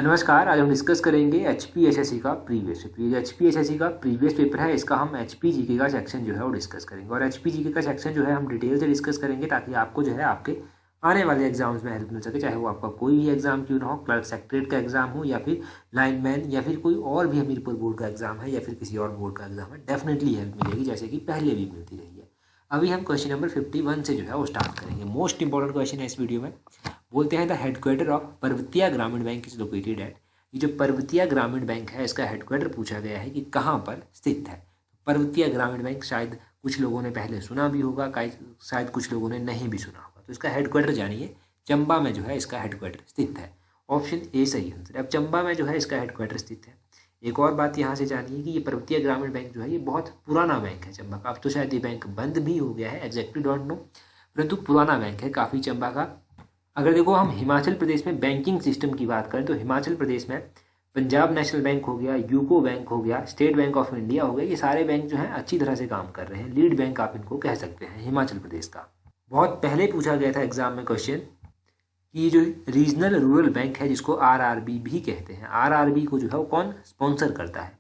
नमस्कार। आज हम डिस्कस करेंगे एचपीएसएससी का प्रीवियस पेपर। ये एचपीएसएससी का प्रीवियस पेपर है, इसका हम एचपीजीके का सेक्शन जो है वो डिस्कस करेंगे। और एचपीजीके का सेक्शन जो है हम डिटेल से डिस्कस करेंगे ताकि आपको जो है आपके आने वाले एग्जाम्स में हेल्प मिल सके, चाहे वो आपका कोई भी एग्जाम क्यों ना हो, क्लर्क सेक्रेटरी का एग्जाम हो या फिर लाइनमैन या फिर कोई और भी हमीरपुर बोर्ड का एग्जाम है या फिर किसी और बोर्ड का एग्जाम है, डेफिनेटली हेल्प मिलेगी जैसे कि पहले भी मिलती रही है। अभी हम क्वेश्चन नंबर 51 से जो है वो स्टार्ट करेंगे। मोस्ट इंपॉर्टेंट क्वेश्चन है इस वीडियो में। बोलते हैं द हेडक्वार्टर ऑफ पर्वतीय ग्रामीण बैंक इज लोकेटेड एट। ये जो पर्वतीय ग्रामीण बैंक है इसका हेडक्वार्टर पूछा गया है कि कहाँ पर स्थित है। पर्वतीय ग्रामीण बैंक शायद कुछ लोगों ने पहले सुना भी होगा, शायद कुछ लोगों ने नहीं भी सुना होगा। तो इसका हेडक्वार्टर जानिए, चंबा में जो है इसका हेडक्वार्टर स्थित है। ऑप्शन ए सही आंसर है। अब चंबा में जो है इसका हेडक्वार्टर स्थित है। एक और बात यहाँ से जानिए कि ये पर्वतीय ग्रामीण बैंक जो है ये बहुत पुराना बैंक है चंबा का। अब तो शायद ये बैंक बंद भी हो गया है, एग्जैक्टली डोंट नो, परंतु पुराना बैंक है काफ़ी चंबा का। अगर देखो हम हिमाचल प्रदेश में बैंकिंग सिस्टम की बात करें तो हिमाचल प्रदेश में पंजाब नेशनल बैंक हो गया, यूको बैंक हो गया, स्टेट बैंक ऑफ इंडिया हो गया, ये सारे बैंक जो हैं अच्छी तरह से काम कर रहे हैं। लीड बैंक आप इनको कह सकते हैं हिमाचल प्रदेश का। बहुत पहले पूछा गया था एग्जाम में क्वेश्चन कि जो रीजनल रूरल बैंक है जिसको आरआरबी भी कहते हैं, आरआरबी को जो है वो कौन स्पॉन्सर करता है।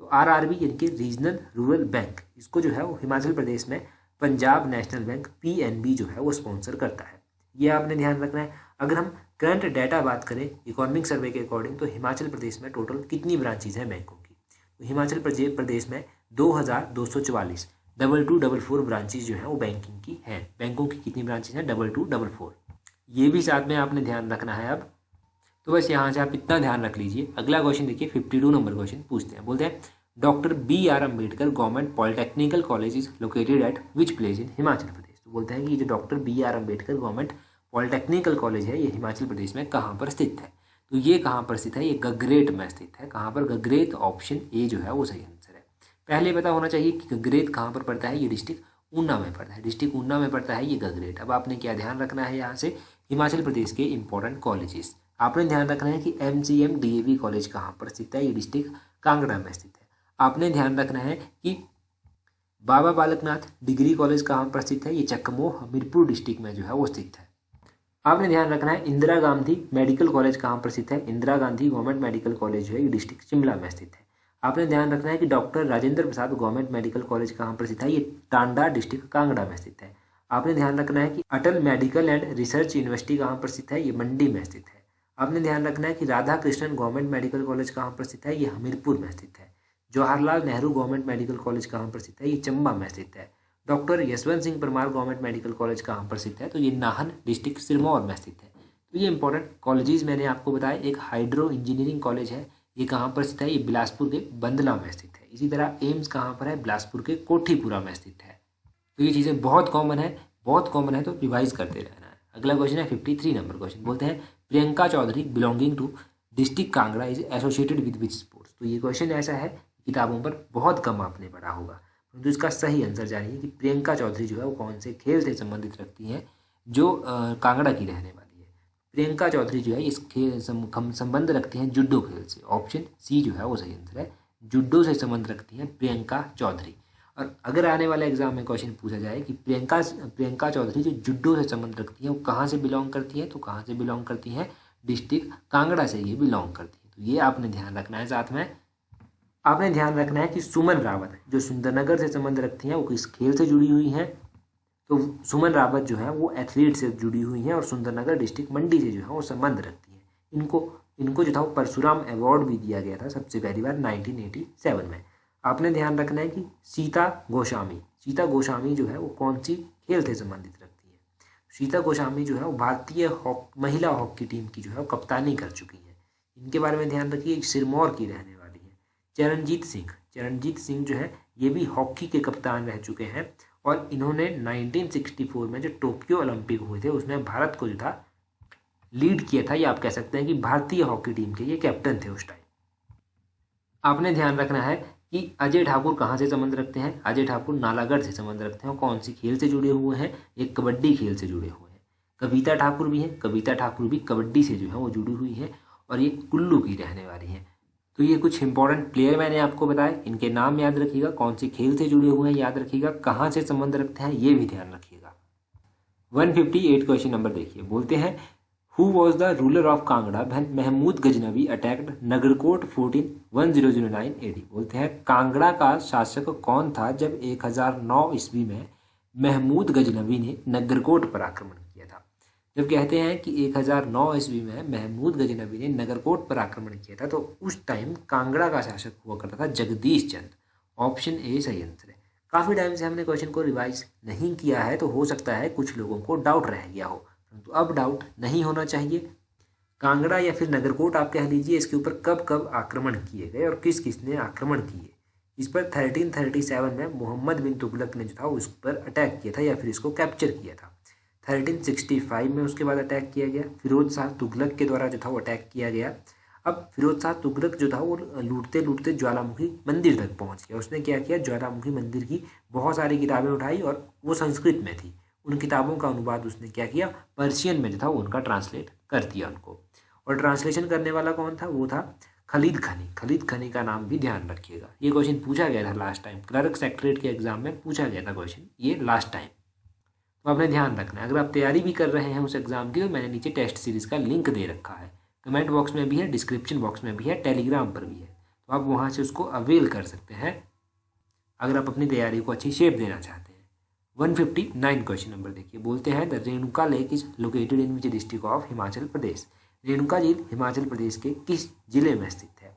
तो आरआरबी यानी कि रीजनल रूरल बैंक, इसको जो है वो हिमाचल प्रदेश में पंजाब नेशनल बैंक पीएनबी जो है वो स्पॉन्सर करता है। ये आपने ध्यान रखना है। अगर हम करंट डाटा बात करें इकोनॉमिक सर्वे के अकॉर्डिंग तो हिमाचल प्रदेश में टोटल कितनी ब्रांचेज हैं बैंकों की, तो हिमाचल प्रदेश में 2244 2244 ब्रांचेज जो हैं वो बैंकिंग की हैं। बैंकों की कितनी ब्रांचेज हैं? 2244। ये भी साथ में आपने ध्यान रखना है। अब तो बस यहाँ से आप इतना ध्यान रख लीजिए। अगला क्वेश्चन देखिए, 52 नंबर क्वेश्चन पूछते हैं। बोलते हैं doctor BR Ambedkar government polytechnical college is located at which place in Himachal Pradesh. तो बोलते हैं कि ये जो doctor BR Ambedkar government polytechnical college है ये हिमाचल प्रदेश में कहाँ पर स्थित है। तो ये कहाँ पर स्थित है? ये गगरेट में स्थित है। कहाँ पर? गगरेट। ऑप्शन ए जो है वो सही आंसर है। पहले पता होना चाहिए कि गगरेट कहाँ पर पड़ता है। ये डिस्ट्रिक्ट ऊना में पड़ता है, डिस्ट्रिक्ट ऊना में पड़ता है ये गगरेट। अब आपने क्या ध्यान रखना है यहाँ से, हिमाचल प्रदेश के इंपॉर्टेंट कॉलेजेस आपने ध्यान रखना है कि MCM DAV कॉलेज कहाँ पर स्थित है, ये डिस्ट्रिक्ट कांगड़ा में स्थित है। आपने ध्यान रखना है कि बाबा बालकनाथ डिग्री कॉलेज कहाँ पर स्थित है, ये चकमोह हमीरपुर डिस्ट्रिक्ट में जो है वो स्थित है। आपने ध्यान रखना है इंदिरा गांधी मेडिकल कॉलेज कहाँ पर स्थित है, Indira Gandhi government medical college जो है ये डिस्ट्रिक्ट शिमला में स्थित है। आपने ध्यान रखना है कि doctor Rajendra Prasad government medical college कहाँ पर स्थित है, ये टांडा डिस्ट्रिक्ट कांगड़ा में स्थित है। आपने ध्यान रखना है कि अटल मेडिकल एंड रिसर्च यूनिवर्सिटी कहाँ पर स्थित है, ये मंडी में स्थित है। आपने ध्यान रखना है कि Radha Krishnan government medical college कहाँ पर स्थित है, ये हमीरपुर में स्थित है। Jawaharlal Nehru government medical college कहाँ पर स्थित है, ये चंबा में स्थित है। Doctor Yashwant Singh Parmar government medical college कहाँ पर स्थित है, तो ये नाहन डिस्ट्रिक्ट सिरमौर में स्थित है। तो ये इंपॉर्टेंट कॉलेजेस मैंने आपको बताया। एक हाइड्रो इंजीनियरिंग कॉलेज है, ये कहाँ पर स्थित है, ये बिलासपुर के बंदला में स्थित है। इसी तरह एम्स कहाँ पर है, बिलासपुर के कोठीपुरा में स्थित है। तो ये चीज़ें बहुत कॉमन है, बहुत कॉमन है, तो रिवाइज करते रहना है। अगला क्वेश्चन है 53 नंबर क्वेश्चन। बोलते हैं Priyanka Chaudhary belonging to district Kangra is associated with which sports. तो ये क्वेश्चन ऐसा है किताबों पर बहुत कम आपने पढ़ा होगा, तो इसका सही आंसर जानिए कि प्रियंका चौधरी जो है वो कौन से खेल से संबंधित रखती हैं जो कांगड़ा की रहने वाली है। प्रियंका चौधरी जो है इस खेल संबंध रखती हैं जुड्डो खेल से। ऑप्शन सी जो है वो सही आंसर है, जुड्डो से संबंध रखती हैं प्रियंका चौधरी। और अगर आने वाले एग्जाम में क्वेश्चन पूछा जाए कि प्रियंका चौधरी जो जुड्डो से संबंध रखती है वो कहाँ से बिलोंग करती है, तो कहाँ से बिलोंग करती हैं, डिस्ट्रिक्ट कांगड़ा से ये बिलोंग करती है। तो ये आपने ध्यान रखना है। साथ में आपने ध्यान रखना है कि सुमन रावत जो सुंदरनगर से संबंध रखती हैं वो किस खेल से जुड़ी हुई हैं, तो सुमन रावत जो है वो एथलीट से जुड़ी हुई हैं और सुंदरनगर डिस्ट्रिक्ट मंडी से जो है वो संबंध रखती हैं। इनको जो था वो परशुराम अवार्ड भी दिया गया था सबसे पहली बार 1987 में। आपने ध्यान रखना है कि सीता गोस्वामी जो है वो कौन सी खेल से संबंधित रखती है। सीता गोस्वामी जो है वो भारतीय महिला हॉकी टीम की जो है वो कप्तानी कर चुकी हैं। इनके बारे में ध्यान रखिए, सिरमौर की रहने वाली है। चरणजीत सिंह जो है ये भी हॉकी के कप्तान रह चुके हैं और इन्होंने 1964 में जो टोक्यो ओलंपिक हुए थे उसमें भारत को जो था लीड किया था, या आप कह सकते हैं कि भारतीय हॉकी टीम के ये कैप्टन थे उस टाइम। आपने ध्यान रखना है कि अजय ठाकुर कहाँ से संबंध रखते हैं, अजय ठाकुर नालागढ़ से संबंध रखते हैं और कौन सी खेल से जुड़े हुए हैं, एक कबड्डी खेल से जुड़े हुए हैं। कविता ठाकुर भी हैं, कविता ठाकुर भी कबड्डी से जो है वो जुड़ी हुई हैं और ये कुल्लू की रहने वाली हैं। तो ये कुछ इंपॉर्टेंट प्लेयर मैंने आपको बताए, इनके नाम याद रखिएगा, कौन सी खेल से जुड़े हुए हैं याद रखिएगा, कहाँ से संबंध रखते हैं ये भी ध्यान रखिएगा। 158 क्वेश्चन नंबर देखिए। बोलते हैं who was the ruler of Kangra when Mahmud Ghaznavi attacked Nagarkot 1009 AD। बोलते हैं कांगड़ा का शासक कौन था जब 1009 ईस्वी में महमूद गजनवी ने नगरकोट पर आक्रमण किया था। जब कहते हैं कि 1009 ईस्वी में महमूद गजनवी ने नगरकोट पर आक्रमण किया था तो उस टाइम कांगड़ा का शासक हुआ करता था जगदीश चंद। ऑप्शन ए सही आंसर है। काफ़ी टाइम से हमने क्वेश्चन को रिवाइज नहीं किया है तो हो सकता है कुछ लोगों को डाउट रह गया हो, परंतु अब डाउट नहीं होना चाहिए। कांगड़ा या फिर नगरकोट आप कह लीजिए, इसके ऊपर कब कब आक्रमण किए गए और किस किस ने आक्रमण किए। इस पर 1337 में मोहम्मद बिन तुगलक ने जो था उस पर अटैक किया था या फिर इसको कैप्चर किया था। 1365 में उसके बाद अटैक किया गया, फिरोज शाह तुगलक के द्वारा जो था वो अटैक किया गया। अब फिरोज शाह तुगलक जो था वो लूटते लूटते ज्वालामुखी मंदिर तक पहुंच गया। उसने क्या किया, ज्वालामुखी मंदिर की बहुत सारी किताबें उठाई और वो संस्कृत में थी। उन किताबों का अनुवाद उसने क्या किया, पर्शियन में जो था उनका ट्रांसलेट कर दिया उनको। और ट्रांसलेशन करने वाला कौन था, वो था खलीद खनी। खलीद खनी का नाम भी ध्यान रखिएगा, ये क्वेश्चन पूछा गया था लास्ट टाइम, क्लर्क सेक्रेटरी के एग्जाम में पूछा गया था क्वेश्चन ये लास्ट टाइम, तो आपने ध्यान रखना है। अगर आप तैयारी भी कर रहे हैं उस एग्जाम की तो मैंने नीचे टेस्ट सीरीज का लिंक दे रखा है, कमेंट बॉक्स में भी है, डिस्क्रिप्शन बॉक्स में भी है, टेलीग्राम पर भी है, तो आप वहाँ से उसको अवेल कर सकते हैं अगर आप अपनी तैयारी को अच्छी शेप देना चाहते हैं। 159 क्वेश्चन नंबर देखिए, बोलते हैं the Renuka lake is located in which district of Himachal Pradesh. Renuka झील हिमाचल प्रदेश के किस जिले में स्थित है।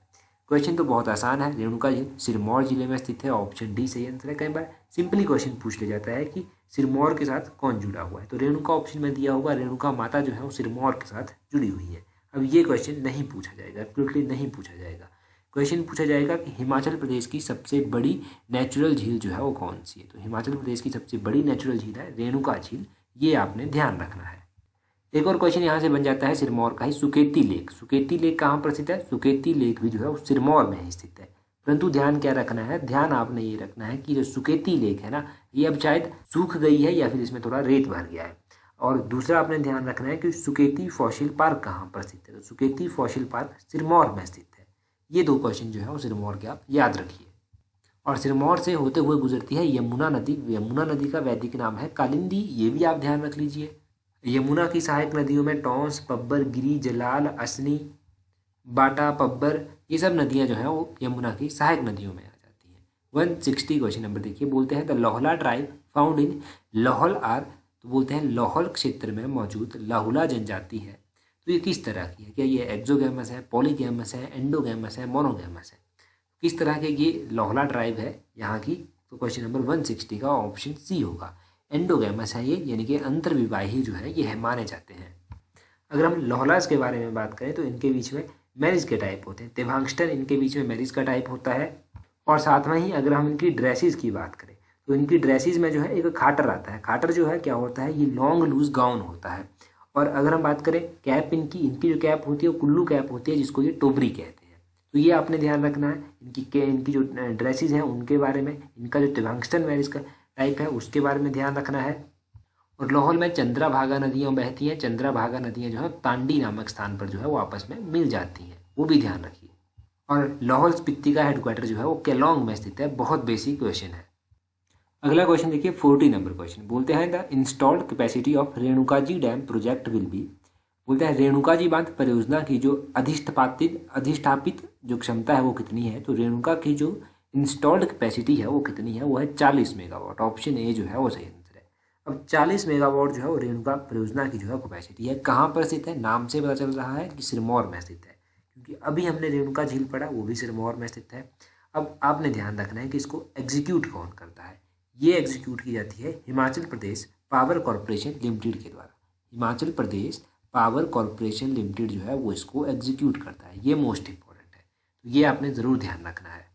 क्वेश्चन तो बहुत आसान है, रेणुका झील सिरमौर जिले में स्थित है। ऑप्शन डी सही आंसर है। कई बार सिंपली क्वेश्चन पूछ लिया जाता है कि सिरमौर के साथ कौन जुड़ा हुआ है, तो रेणुका ऑप्शन में दिया होगा, रेणुका माता जो है वो सिरमौर के साथ जुड़ी हुई है। अब ये क्वेश्चन नहीं पूछा जाएगा, एब्सोल्युटली नहीं पूछा जाएगा। क्वेश्चन पूछा जाएगा कि हिमाचल प्रदेश की सबसे बड़ी नेचुरल झील जो है वो कौन सी है, तो हिमाचल प्रदेश की सबसे बड़ी नेचुरल झील है रेणुका झील, ये आपने ध्यान रखना है। एक और क्वेश्चन यहाँ से बन जाता है सिरमौर का ही, सुकेती लेक। सुकेती लेक कहाँ पर स्थित है, सुकेती लेक भी जो है वो सिरमौर में ही स्थित है। परंतु ध्यान क्या रखना है, ध्यान आपने ये रखना है कि जो सुकेती लेक है ना, ये अब शायद सूख गई है या फिर इसमें थोड़ा रेत भर गया है। और दूसरा आपने ध्यान रखना है कि सुकेती फॉसिल पार्क कहाँ पर स्थित है, तो सुकेती फॉसिल पार्क सिरमौर में स्थित है। ये दो क्वेश्चन जो है वो सिरमौर के आप याद रखिए। और सिरमौर से होते हुए गुजरती है यमुना नदी। यमुना नदी का वैदिक नाम है कालिंदी, ये भी आप ध्यान रख लीजिए। यमुना की सहायक नदियों में टॉन्स, पब्बर, गिरी, जलाल, असनी, बाटा, पब्बर, ये सब नदियां जो हैं वो यमुना की सहायक नदियों में आ जाती हैं। 160 क्वेश्चन नंबर देखिए, बोलते हैं the Lohla tribe found in Lahaul are, तो बोलते हैं लाहौल क्षेत्र में मौजूद लाहुला जनजाति है, तो ये किस तरह की है, क्या ये एक्सोगैमस है, पॉलीगैमस है, एंडोगैमस है, मोनोगैमस है, किस तरह के ये लोहला ट्राइब है यहाँ की, तो क्वेश्चन नंबर 160 का ऑप्शन सी होगा, एंडोगैमस है ये, यानी कि अंतर्विवाही जो है ये माने जाते हैं। अगर हम लोहलास के बारे में बात करें तो इनके बीच में मैरिज के टाइप होते हैं, तेभांगस्टन इनके बीच में मैरिज का टाइप होता है। और साथ में ही अगर हम इनकी ड्रेसेस की बात करें तो इनकी ड्रेसेस में जो है एक खाटर आता है। खाटर जो है क्या होता है, ये लॉन्ग लूज गाउन होता है। और अगर हम बात करें कैप इनकी जो कैप होती है वो कुल्लू कैप होती है, जिसको ये टोबरी कहते हैं। तो ये आपने ध्यान रखना है इनकी जो ड्रेसेस हैं उनके बारे में, इनका जो तेभांगस्टन मैरिज का टाइप है उसके बारे में ध्यान रखना है। और लाहौल में चंद्राभागा नदियाँ बहती हैं। चंद्राभागा नदियाँ जो है तांडी नामक स्थान पर जो है वो आपस में मिल जाती हैं, वो भी ध्यान रखिए। और लाहौल स्पीति का हेडक्वार्टर जो है वो केलोंग में स्थित है। बहुत बेसिक क्वेश्चन है। अगला क्वेश्चन देखिए 40 नंबर क्वेश्चन, बोलते हैं the installed capacity of Renukaji dam project will be, बोलते हैं रेणुकाजी बांध परियोजना की जो अधिष्ठापित जो क्षमता है वो कितनी है, तो रेणुका की जो इंस्टॉल्ड कैपेसिटी है वो कितनी है, वो है 40 मेगावाट। ऑप्शन ए जो है वो सही आंसर है। अब 40 मेगावाट जो है वो रेणुका परियोजना की जो है कैपेसिटी है। कहाँ पर स्थित है, नाम से पता चल रहा है कि सिरमौर में स्थित है, क्योंकि अभी हमने रेणुका झील पढ़ा वो भी सिरमौर में स्थित है। अब आपने ध्यान रखना है कि इसको एग्जीक्यूट कौन करता है, ये एग्जीक्यूट की जाती है Himachal Pradesh power corporation limited के द्वारा। Himachal Pradesh power corporation limited जो है वो इसको एग्जीक्यूट करता है, ये मोस्ट इंपॉर्टेंट है, तो ये आपने ज़रूर ध्यान रखना है।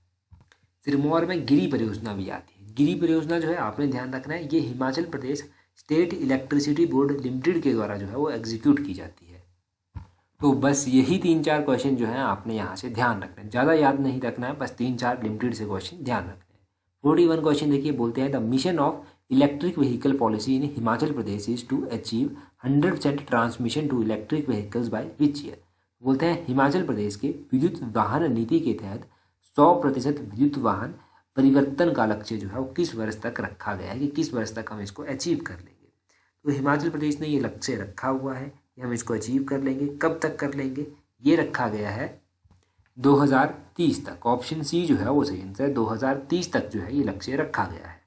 सिरमौर में गिरी परियोजना भी आती है। गिरी परियोजना जो है आपने ध्यान रखना है, ये Himachal Pradesh state electricity board limited के द्वारा जो है वो एग्जीक्यूट की जाती है। तो बस यही 3-4 क्वेश्चन जो है आपने यहाँ से ध्यान रखना है, ज़्यादा याद नहीं रखना है, बस 3-4 लिमिटेड से क्वेश्चन ध्यान रखना है। 41 क्वेश्चन देखिए, बोलते हैं the mission of electric vehicle policy in Himachal Pradesh is to achieve 100% transmission to electric vehicles by which year. बोलते हैं हिमाचल प्रदेश के विद्युत वाहन नीति के तहत 100% विद्युत वाहन परिवर्तन का लक्ष्य जो है वो किस वर्ष तक रखा गया है, कि किस वर्ष तक हम इसको अचीव कर लेंगे। तो हिमाचल प्रदेश ने ये लक्ष्य रखा हुआ है, कि हम इसको अचीव कर लेंगे। कब तक कर लेंगे, ये रखा गया है 2030 तक। ऑप्शन सी जो है वो सही आंसर है, 2030 तक जो है ये लक्ष्य रखा गया है।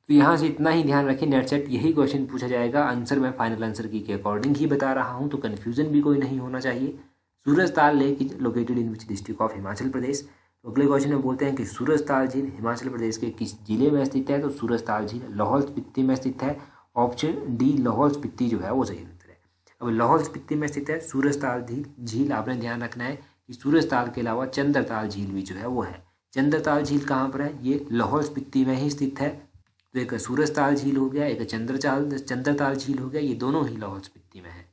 तो यहाँ से इतना ही ध्यान रखें, नेट सेट यही क्वेश्चन पूछा जाएगा। आंसर मैं फाइनल आंसर की के अकॉर्डिंग ही बता रहा हूँ, तो कन्फ्यूजन भी कोई नहीं होना चाहिए। Surajtal lake is located in which district of Himachal Pradesh. तो अगले क्वेश्चन में बोलते हैं कि सूरजताल झील हिमाचल प्रदेश के किस जिले में स्थित है। तो सूरजताल झील लाहौल स्पीति में स्थित है। ऑप्शन डी लाहौल स्पीति जो है वो सही आंसर है। अब लाहौल स्पीति में स्थित है सूरजताल झील। आपने ध्यान रखना है कि सूरजताल के अलावा चंद्रताल झील भी जो है वो है। चंद्रताल झील कहाँ पर है, ये लाहौल स्पीति में ही स्थित है। तो एक सूरजताल झील हो गया, एक चंद्रताल झील हो गया, ये दोनों ही लाहौल स्पीति में है।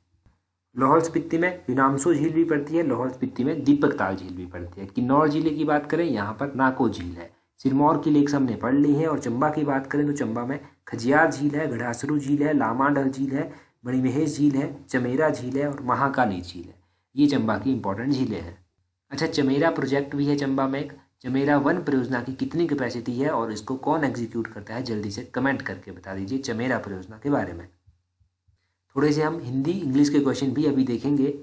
लाहौल स्पीति में विनामसो झील भी पड़ती है, लाहौल स्पीति में दीपकताल झील भी पड़ती है। किन्नौर जिले की बात करें, यहाँ पर नाको झील है। सिरमौर की लेक हमने पढ़ ली है। और चंबा की बात करें तो चंबा में खजियार झील है, गढ़ासरू झील है, लामाडल झील है, मणिमहेश झील है, चमेरा झील है और महाकाली झील है। ये चंबा की इंपॉर्टेंट झीलें हैं। अच्छा, चमेरा प्रोजेक्ट भी है चंबा में। एक चमेरा वन परियोजना की कितनी कैपेसिटी है और इसको कौन एग्जीक्यूट करता है, जल्दी से कमेंट करके बता दीजिए चमेरा परियोजना के बारे में। थोड़े से हम हिंदी इंग्लिश के क्वेश्चन भी अभी देखेंगे।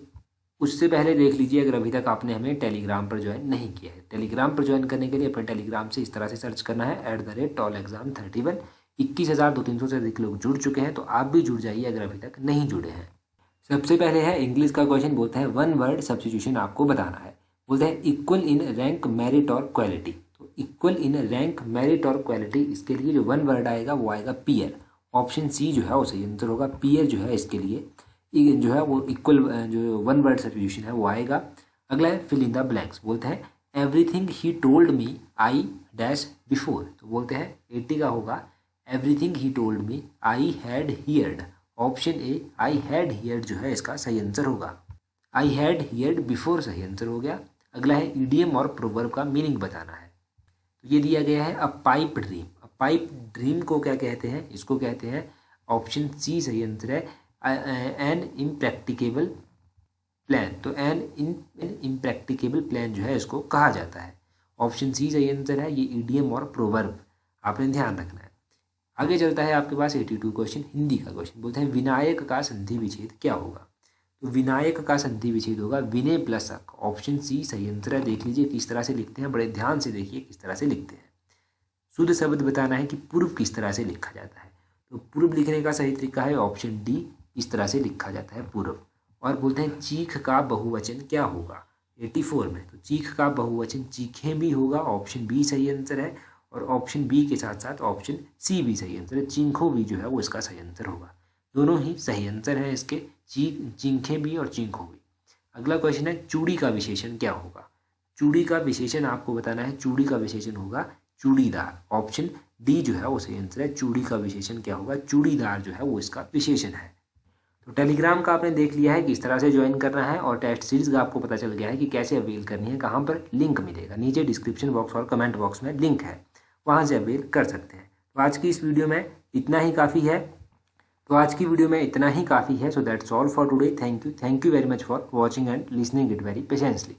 उससे पहले देख लीजिए, अगर अभी तक आपने हमें टेलीग्राम पर ज्वाइन नहीं किया है, टेलीग्राम पर ज्वाइन करने के लिए अपने टेलीग्राम से इस तरह से सर्च करना है @tolexam31। 21,300 से अधिक लोग जुड़ चुके हैं, तो आप भी जुड़ जाइए अगर अभी तक नहीं जुड़े हैं। सबसे पहले है इंग्लिश का क्वेश्चन, बोलते हैं वन वर्ड सब्स्टिट्यूशन आपको बताना है। बोलते हैं इक्वल इन रैंक मेरिट और क्वालिटी। तो इक्वल इन रैंक मेरिट और क्वालिटी, इसके लिए जो वन वर्ड आएगा वो आएगा पीयर। ऑप्शन सी जो है वो सही आंसर होगा। पीयर जो है इसके लिए जो है वो इक्वल जो वन वर्ड सब्स्टिट्यूशन है वो आएगा। अगला है फिल इन द ब्लैंक्स। बोलते हैं everything he told me I dash before. तो बोलते हैं 80 का होगा everything he told me I had heard. Option A I had heard जो है इसका सही आंसर होगा। आई हैड हियर्ड बिफोर सही आंसर हो गया। अगला है ईडियम और प्रोवर्ब का मीनिंग बताना है। तो ये दिया गया है अ पाइप ड्रीम। अ पाइप ड्रीम को क्या कहते हैं, इसको कहते हैं, ऑप्शन सी सही आंसर है, एन इम्प्रैक्टिकेबल प्लान। तो एन इम्प्रैक्टिकेबल प्लान जो है इसको कहा जाता है। ऑप्शन सी सही आंसर है। ये ईडियम और प्रोवर्ब आपने ध्यान रखना है। आगे चलता है आपके पास 82 क्वेश्चन, हिंदी का क्वेश्चन। बोलते हैं विनायक का संधि विच्छेद क्या होगा। तो विनायक का संधि विच्छेद होगा विनय प्लस अक। ऑप्शन सी सही आंसर है। देख लीजिए किस तरह से लिखते हैं, बड़े ध्यान से देखिए किस तरह से लिखते हैं। शुद्ध शब्द बताना है कि पूर्व किस तरह से लिखा जाता है। तो पूर्व लिखने का सही तरीका है ऑप्शन डी, इस तरह से लिखा जाता है पूर्व। और बोलते हैं चीख का बहुवचन क्या होगा 84 में। तो चीख का बहुवचन चीखें भी होगा, ऑप्शन बी सही आंसर है। और ऑप्शन बी के साथ साथ ऑप्शन सी भी सही आंसर है, चीखों भी जो है वो इसका सही आंसर होगा। दोनों ही सही आंसर है इसके, चीखें भी और चीखों भी। अगला क्वेश्चन है चूड़ी का विशेषण क्या होगा। चूड़ी का विशेषण आपको बताना है, चूड़ी का विशेषण होगा चूड़ीदार। ऑप्शन डी जो है वो सही आंसर है। चूड़ी का विशेषण क्या होगा, चूड़ीदार जो है वो इसका विशेषण है। तो टेलीग्राम का आपने देख लिया है कि इस तरह से ज्वाइन करना है, और टेस्ट सीरीज का आपको पता चल गया है कि कैसे अवेल करनी है, कहाँ पर लिंक मिलेगा। नीचे डिस्क्रिप्शन बॉक्स और कमेंट बॉक्स में लिंक है, वहाँ से अवेल कर सकते हैं। तो आज की इस वीडियो में इतना ही काफ़ी है। So that's all for today. Thank you very much for watching and listening it very patiently.